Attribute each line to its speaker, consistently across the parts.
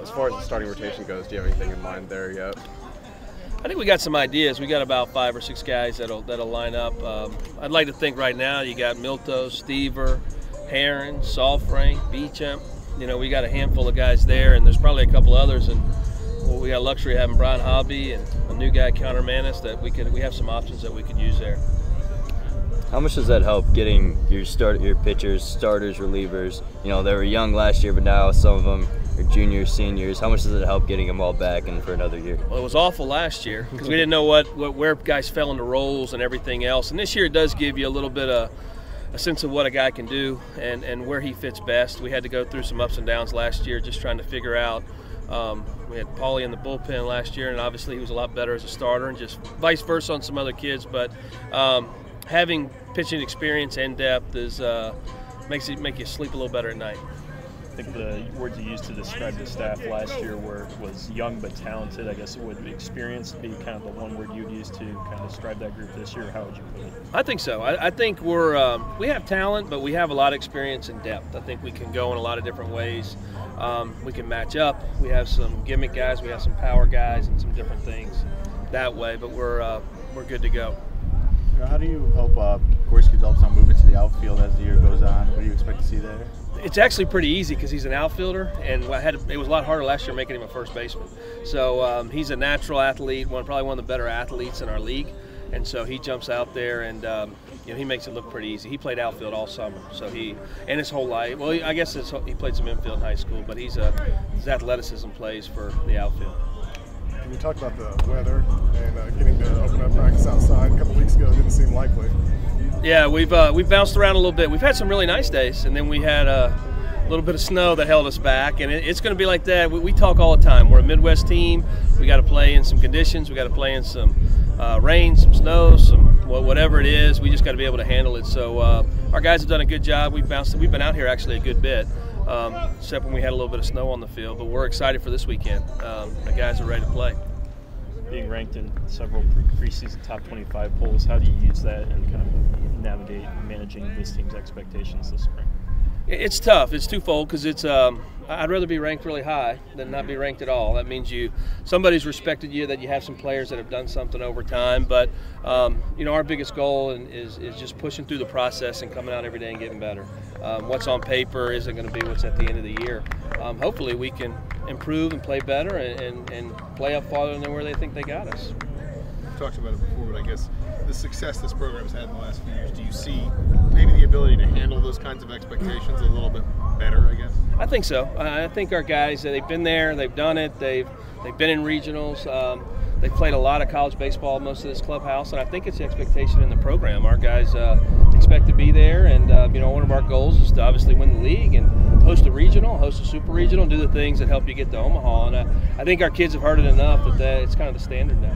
Speaker 1: As far as the starting rotation goes, do you have anything in mind there yet?
Speaker 2: I think we got some ideas. We got about 5 or 6 guys that'll line up. I'd like to think right now you got Milto, Stever, Heron, Salfrank, Beecham. You know, we got a handful of guys there, and there's probably a couple others. And we got luxury of having Brian Hobby and a new guy, Connor Manis, that we have some options that we could use there.
Speaker 3: How much does that help getting your pitchers, starters, relievers? You know, they were young last year, but now some of them are juniors, seniors. How much does it help getting them all back and for another year?
Speaker 2: Well, it was awful last year because we didn't know where guys fell into roles and everything else. And this year it does give you a little bit of a sense of what a guy can do and where he fits best. We had to go through some ups and downs last year just trying to figure out. We had Paulie in the bullpen last year, and obviously he was a lot better as a starter, and just vice versa on some other kids. But having pitching experience and depth makes you sleep a little better at night.
Speaker 4: I think the words you used to describe the staff last year was young but talented. I guess would experience be kind of the one word you'd use to kind of describe that group this year? How would you put it?
Speaker 2: I think so. I think we have talent, but we have a lot of experience and depth. I think we can go in a lot of different ways. We can match up. We have some gimmick guys. We have some power guys and some different things that way. But we're good to go.
Speaker 5: How do you help Gorski develop some movement to the outfield as the year goes on? What do you expect to see there?
Speaker 2: It's actually pretty easy because he's an outfielder, and it was a lot harder last year making him a first baseman. So he's a natural athlete, probably one of the better athletes in our league, and so he jumps out there and he makes it look pretty easy. He played outfield all summer, so and his whole life. Well, I guess he played some infield in high school, but his athleticism plays for the outfield.
Speaker 6: Can you talk about the weather and getting to open up practice outside? A couple weeks ago, it didn't seem likely.
Speaker 2: Yeah, we've bounced around a little bit. We've had some really nice days, and then we had a little bit of snow that held us back, and it's going to be like that. We talk all the time. We're a Midwest team. We got to play in some conditions. We got to play in some rain, some snow, whatever it is. We just got to be able to handle it. So our guys have done a good job. We've been out here actually a good bit, except when we had a little bit of snow on the field. But we're excited for this weekend. The guys are ready to play.
Speaker 4: Being ranked in several preseason top 25 polls, how do you use that and kind of navigate managing this team's expectations this spring?
Speaker 2: It's tough. It's twofold because I'd rather be ranked really high than not be ranked at all. That means somebody's respected you, that you have some players that have done something over time. But our biggest goal is just pushing through the process and coming out every day and getting better. What's on paper isn't going to be what's at the end of the year. Hopefully we can improve and play better and play up farther than where they think they got us.
Speaker 6: We've talked about it before, but I guess the success this program's had in the last few years, do you see maybe the ability to handle those kinds of expectations a little bit better, I guess?
Speaker 2: I think so. I think our guys, they've been there, they've done it, they've been in regionals. They've played a lot of college baseball, most of this clubhouse, and I think it's the expectation in the program. Our guys expect to be there, and one of our goals is to obviously win the league and host a regional, host a super regional, and do the things that help you get to Omaha. And I think our kids have heard it enough that it's kind of the standard now.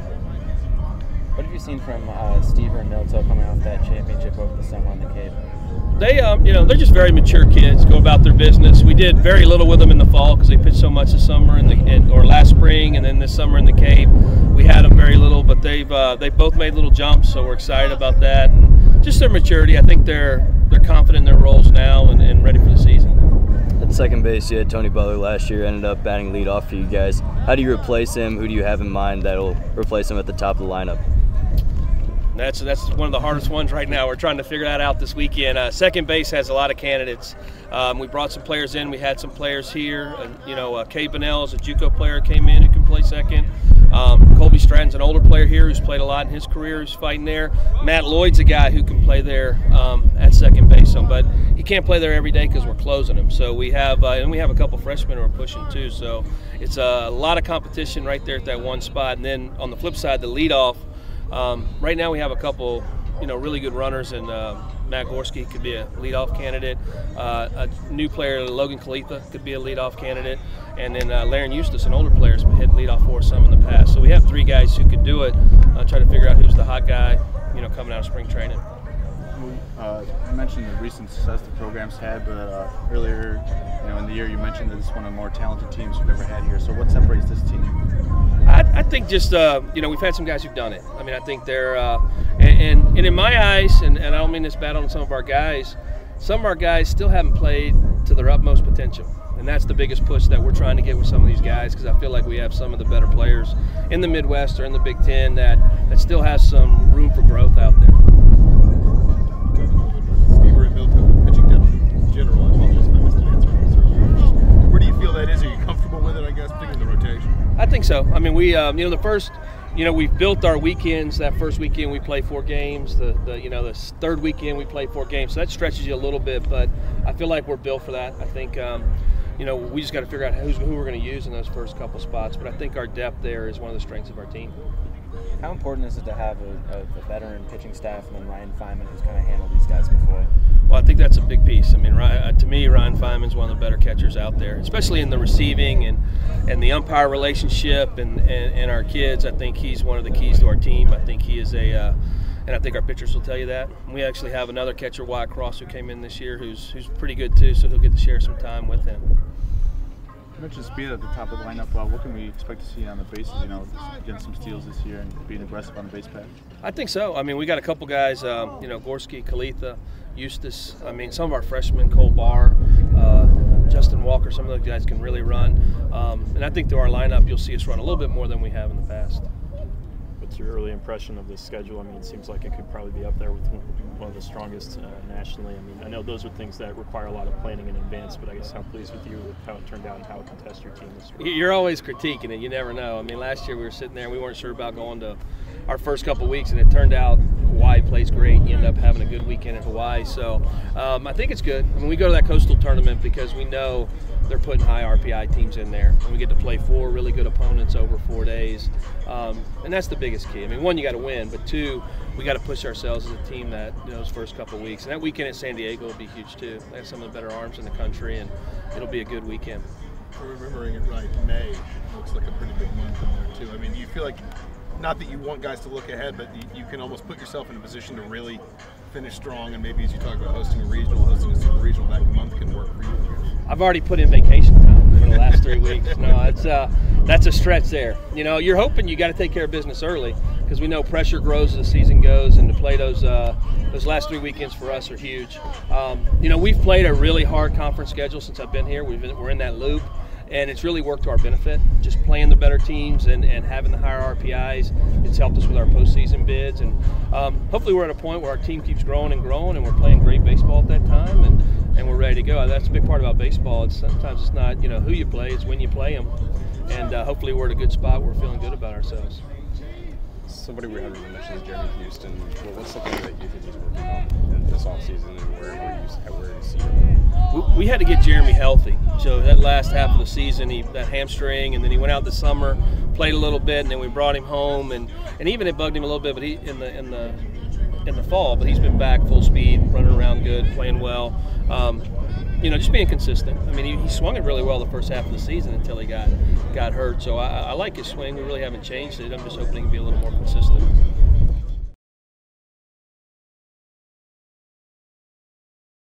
Speaker 7: What have you seen from Stever and Milto coming off that championship over the summer on the Cape?
Speaker 2: They're just very mature kids, go about their business. We did very little with them in the fall because they pitched so much this summer or last spring, and then this summer in the Cape. We had them very little, but they've both made little jumps, so we're excited about that. And just their maturity, I think they're confident in their roles now and ready for the season.
Speaker 3: At second base, you had Tony Butler last year, ended up batting leadoff for you guys. How do you replace him? Who do you have in mind that'll replace him at the top of the lineup?
Speaker 2: That's one of the hardest ones right now. We're trying to figure that out this weekend. Second base has a lot of candidates. We brought some players in. We had some players here. Kay Bonnell is a JUCO player, came in who can play second. Colby Stratton's an older player here who's played a lot in his career, who's fighting there. Matt Lloyd's a guy who can play there at second base, but he can't play there every day because we're closing him. So we have and we have a couple freshmen who are pushing too. So it's a lot of competition right there at that one spot. And then on the flip side, the leadoff. Right now we have a couple, really good runners, and Matt Gorski could be a leadoff candidate. A new player, Logan Kalitha, could be a leadoff candidate, and then Laren Eustace, an older player, has hit leadoff for some in the past. So we have 3 guys who could do it. Try to figure out who's the hot guy, coming out of spring training.
Speaker 5: You mentioned the recent success the program's had, but earlier, in the year, you mentioned that it's one of the more talented teams we've ever had here. So what separates this team?
Speaker 2: I think just we've had some guys who've done it. I mean, I think they're and in my eyes, and I don't mean this bad on some of our guys still haven't played to their utmost potential, and And that's the biggest push that we're trying to get with some of these guys, because I feel like we have some of the better players in the Midwest or in the Big Ten that still has some room for growth out there.
Speaker 6: Steve and Milton, pitching depth in general, I apologize if I missed an answer. Where do you feel that is? Are you comfortable with it, I guess, particularly the rotation?
Speaker 2: I think so. I mean, we, we've built our weekends. That first weekend we play 4 games. The third weekend we play 4 games. So that stretches you a little bit, but I feel like we're built for that. I think, we just got to figure out who we're going to use in those first couple spots. But I think our depth there is one of the strengths of our team.
Speaker 7: How important is it to have a veteran pitching staff and then Ryan Feynman, who's kind of handled these guys before?
Speaker 2: Well, I think that's a big piece. I mean, to me, Ryan Feynman's one of the better catchers out there, especially in the receiving and the umpire relationship and our kids. I think he's one of the keys to our team. I think he is and I think our pitchers will tell you that. We actually have another catcher, Wyatt Cross, who came in this year, who's pretty good too, so he'll get to share some time with him.
Speaker 5: You mentioned speed at the top of the lineup. What can we expect to see on the bases? Getting some steals this year and being aggressive on the base path.
Speaker 2: I think so. I mean, we got a couple guys. Gorski, Kalitha, Eustace. I mean, some of our freshmen, Cole Barr, Justin Walker. Some of those guys can really run. And I think through our lineup, you'll see us run a little bit more than we have in the past.
Speaker 4: What's your early impression of this schedule? I mean, it seems like it could probably be up there with one of the strongest nationally. I mean, I know those are things that require a lot of planning in advance, but I guess how pleased with you with how it turned out and how it can test your team this year?
Speaker 2: You're always critiquing it. You never know. I mean, last year we were sitting there and we weren't sure about going to our first couple of weeks, and it turned out Hawaii plays great. You end up having a good weekend in Hawaii. So I think it's good. I mean, we go to that coastal tournament because we know they're putting high RPI teams in there, and we get to play 4 really good opponents over 4 days, and that's the biggest key. I mean, 1, you got to win, but 2, we got to push ourselves as a team that those first couple of weeks. And that weekend at San Diego will be huge too. They have some of the better arms in the country, and it'll be a good weekend.
Speaker 6: If we're remembering it right, May looks like a pretty big month in there too. I mean, do you feel like, not that you want guys to look ahead, but you can almost put yourself in a position to really finish strong, and maybe as you talk about hosting a regional, hosting a super regional, that month can work for you?
Speaker 2: I've already put in vacation time for the last 3 weeks. No, that's a stretch there. You're hoping you got to take care of business early, because we know pressure grows as the season goes, and to play those last 3 weekends for us are huge. We've played a really hard conference schedule since I've been here. We're in that loop, and it's really worked to our benefit. Just playing the better teams and having the higher RPIs, it's helped us with our postseason bids. And hopefully we're at a point where our team keeps growing, and we're playing great baseball at that time, and we're ready to go. That's a big part about baseball. Sometimes it's not who you play, it's when you play them. And hopefully we're at a good spot where we're feeling good about ourselves.
Speaker 1: Somebody we haven't mentioned is Jeremy Houston. What's something that you think he's working on in this offseason, and where do you see him?
Speaker 2: We had to get Jeremy healthy. So that last half of the season, that hamstring, and then he went out this summer, played a little bit, and then we brought him home, and even it bugged him a little bit, but he in the fall, but he's been back full speed, running around good, playing well. Just being consistent. I mean, he swung it really well the first half of the season until he got hurt. So I like his swing. We really haven't changed it. I'm just hoping he can be a little more consistent.